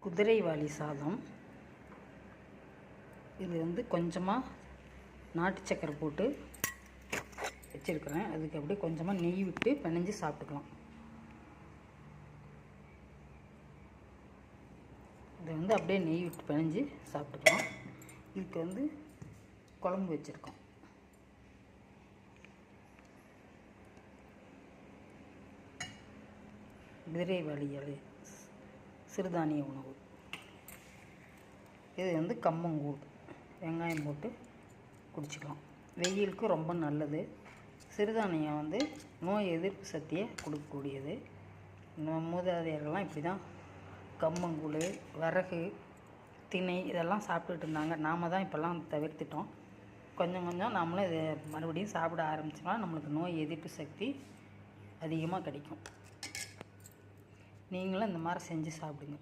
குதிரைவாலி சாதம். இது வந்து கொஞ்சமாக நாட்டு சக்கரை போட்டு வச்சுருக்கிறேன். அதுக்கு அப்படியே கொஞ்சமாக நெய் விட்டு பிணைஞ்சு சாப்பிட்டுக்கலாம். இதை வந்து அப்படியே நெய் விட்டு பிணைஞ்சு சாப்பிட்டுக்கலாம். இதுக்கு வந்து குழம்பு வச்சுருக்கோம். குதிரைவாலி இலை சிறுதானிய உணவு. இது வந்து கம்மங்கூழ், வெங்காயம் போட்டு குடிச்சிக்கலாம். வெயிலுக்கு ரொம்ப நல்லது. சிறுதானியம் வந்து நோய் எதிர்ப்பு சக்தியை கொடுக்கக்கூடியது. மூதாதையர்கள்லாம் இப்படி தான் கம்மங்கூழ், வரகு, திணை இதெல்லாம் சாப்பிட்டுட்டு இருந்தாங்க. நாம் தான் இப்போல்லாம் தவிர்த்துட்டோம். கொஞ்சம் கொஞ்சம் நாமளும் இதை மறுபடியும் சாப்பிட ஆரம்பிச்சோம்னா நம்மளுக்கு நோய் எதிர்ப்பு சக்தி அதிகமாக கிடைக்கும். நீங்களும் இந்த மாதிரி செஞ்சு சாப்பிடுங்க.